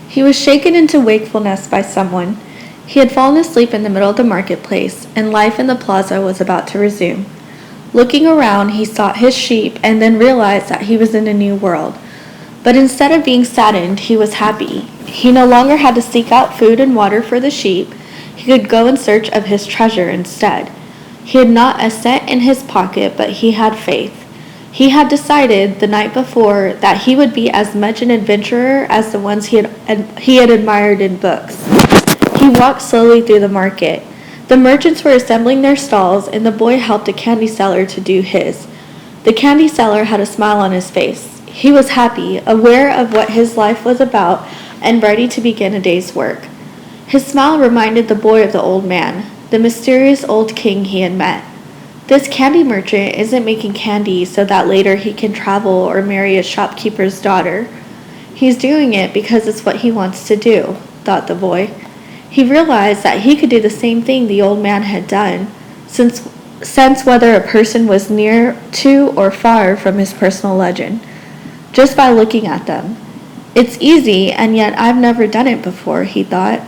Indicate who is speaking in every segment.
Speaker 1: He was shaken into wakefulness by someone. He had fallen asleep in the middle of the marketplace, and life in the plaza was about to resume. Looking around, he saw his sheep and then realized that he was in a new world. But instead of being saddened, he was happy. He no longer had to seek out food and water for the sheep. He could go in search of his treasure instead. He had not a cent in his pocket, but he had faith. He had decided the night before that he would be as much an adventurer as the ones he had admired in books. He walked slowly through the market. The merchants were assembling their stalls, and the boy helped a candy seller to do his. The candy seller had a smile on his face. He was happy, aware of what his life was about, and ready to begin a day's work. His smile reminded the boy of the old man, the mysterious old king he had met. This candy merchant isn't making candy so that later he can travel or marry a shopkeeper's daughter. He's doing it because it's what he wants to do, thought the boy. He realized that he could do the same thing the old man had done, since whether a person was near to or far from his personal legend, just by looking at them. It's easy, and yet I've never done it before, he thought.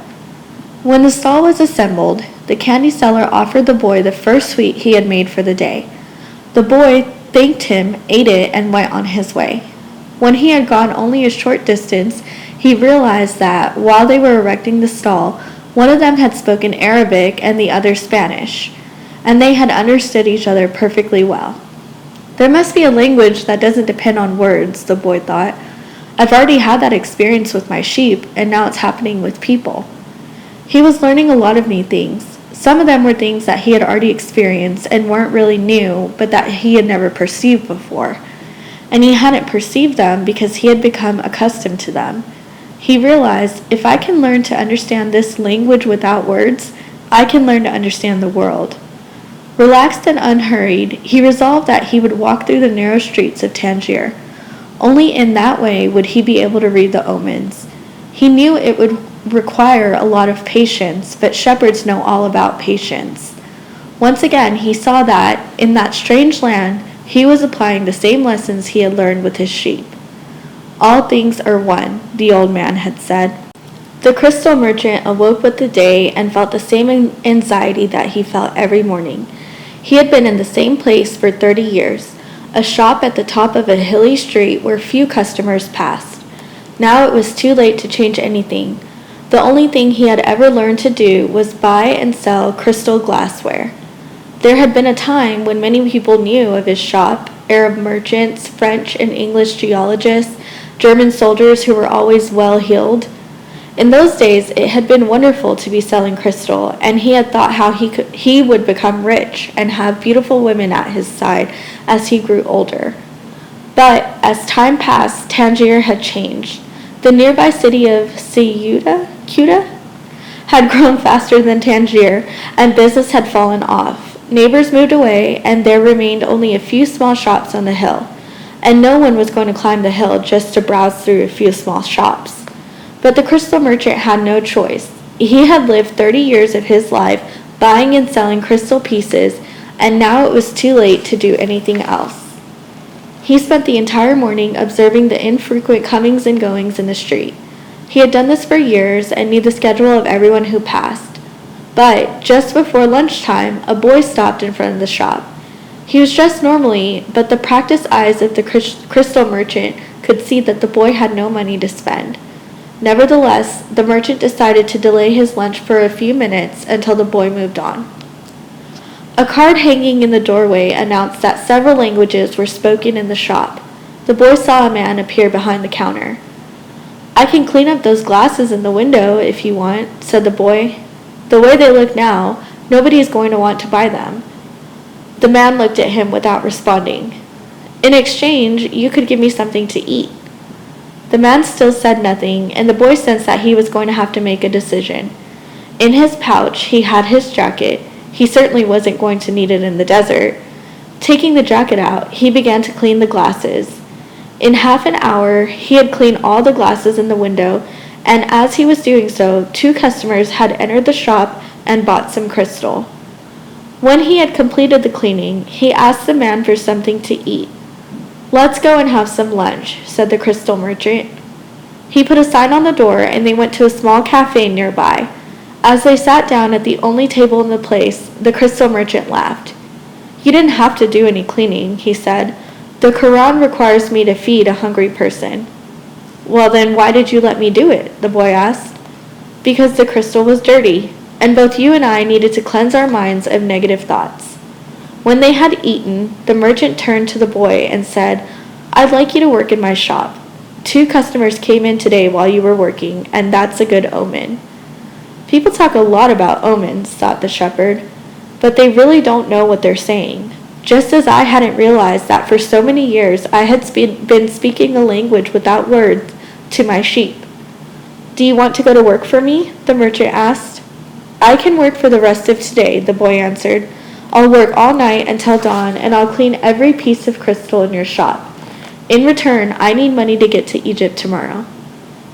Speaker 1: When the stall was assembled, the candy seller offered the boy the first sweet he had made for the day. The boy thanked him, ate it, and went on his way. When he had gone only a short distance, he realized that, while they were erecting the stall, one of them had spoken Arabic and the other Spanish, and they had understood each other perfectly well. There must be a language that doesn't depend on words, the boy thought. I've already had that experience with my sheep, and now it's happening with people. He was learning a lot of new things. Some of them were things that he had already experienced and weren't really new, but that he had never perceived before. And he hadn't perceived them because he had become accustomed to them. He realized, if I can learn to understand this language without words, I can learn to understand the world. Relaxed and unhurried, he resolved that he would walk through the narrow streets of Tangier. Only in that way would he be able to read the omens. He knew it would require a lot of patience, but shepherds know all about patience. Once again, he saw that, in that strange land, he was applying the same lessons he had learned with his sheep. All things are one, the old man had said. The crystal merchant awoke with the day and felt the same anxiety that he felt every morning. He had been in the same place for 30 years, a shop at the top of a hilly street where few customers passed. Now it was too late to change anything. The only thing he had ever learned to do was buy and sell crystal glassware. There had been a time when many people knew of his shop, Arab merchants, French and English geologists, German soldiers who were always well-heeled. In those days, it had been wonderful to be selling crystal, and he had thought how he would become rich and have beautiful women at his side as he grew older. But as time passed, Tangier had changed. The nearby city of Ceuta had grown faster than Tangier, and business had fallen off. Neighbors moved away, and there remained only a few small shops on the hill, and no one was going to climb the hill just to browse through a few small shops. But the crystal merchant had no choice. He had lived 30 years of his life buying and selling crystal pieces, and now it was too late to do anything else. He spent the entire morning observing the infrequent comings and goings in the street. He had done this for years and knew the schedule of everyone who passed. But just before lunchtime, a boy stopped in front of the shop. He was dressed normally, but the practiced eyes of the crystal merchant could see that the boy had no money to spend. Nevertheless, the merchant decided to delay his lunch for a few minutes until the boy moved on. A card hanging in the doorway announced that several languages were spoken in the shop. The boy saw a man appear behind the counter. "I can clean up those glasses in the window if you want," said the boy. "The way they look now, nobody is going to want to buy them." The man looked at him without responding. "In exchange, you could give me something to eat." The man still said nothing, and the boy sensed that he was going to have to make a decision. In his pouch, he had his jacket. He certainly wasn't going to need it in the desert. Taking the jacket out, he began to clean the glasses. In half an hour, he had cleaned all the glasses in the window, and as he was doing so, 2 customers had entered the shop and bought some crystal. When he had completed the cleaning, he asked the man for something to eat. "Let's go and have some lunch," said the crystal merchant. He put a sign on the door, and they went to a small cafe nearby. As they sat down at the only table in the place, the crystal merchant laughed. "You didn't have to do any cleaning," he said. "The Quran requires me to feed a hungry person." "Well then, why did you let me do it?" the boy asked. "Because the crystal was dirty, and both you and I needed to cleanse our minds of negative thoughts." When they had eaten, the merchant turned to the boy and said, "I'd like you to work in my shop. 2 customers came in today while you were working, and that's a good omen." People talk a lot about omens, thought the shepherd, but they really don't know what they're saying. Just as I hadn't realized that for so many years I had been speaking a language without words to my sheep. "Do you want to go to work for me?" the merchant asked. "I can work for the rest of today," the boy answered. "I'll work all night until dawn, and I'll clean every piece of crystal in your shop. In return, I need money to get to Egypt tomorrow."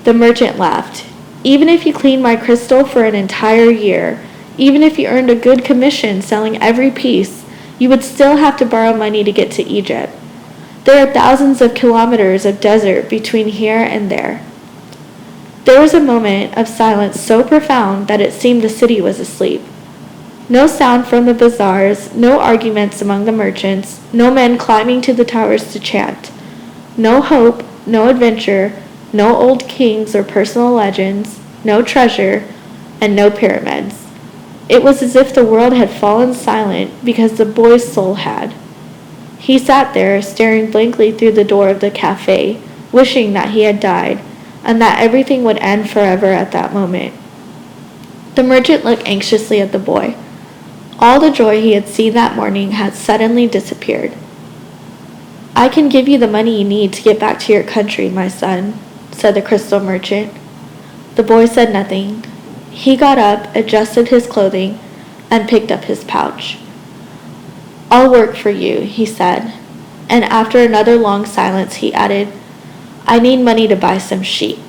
Speaker 1: The merchant laughed. "Even if you cleaned my crystal for an entire year, even if you earned a good commission selling every piece, you would still have to borrow money to get to Egypt. There are thousands of kilometers of desert between here and there." There was a moment of silence so profound that it seemed the city was asleep. No sound from the bazaars, no arguments among the merchants, no men climbing to the towers to chant. No hope, no adventure, no old kings or personal legends, no treasure, and no pyramids. It was as if the world had fallen silent because the boy's soul had. He sat there, staring blankly through the door of the cafe, wishing that he had died, and that everything would end forever at that moment. The merchant looked anxiously at the boy. All the joy he had seen that morning had suddenly disappeared. "I can give you the money you need to get back to your country, my son," said the crystal merchant. The boy said nothing. He got up, adjusted his clothing, and picked up his pouch. "I'll work for you," he said, and after another long silence he added, "I need money to buy some sheep."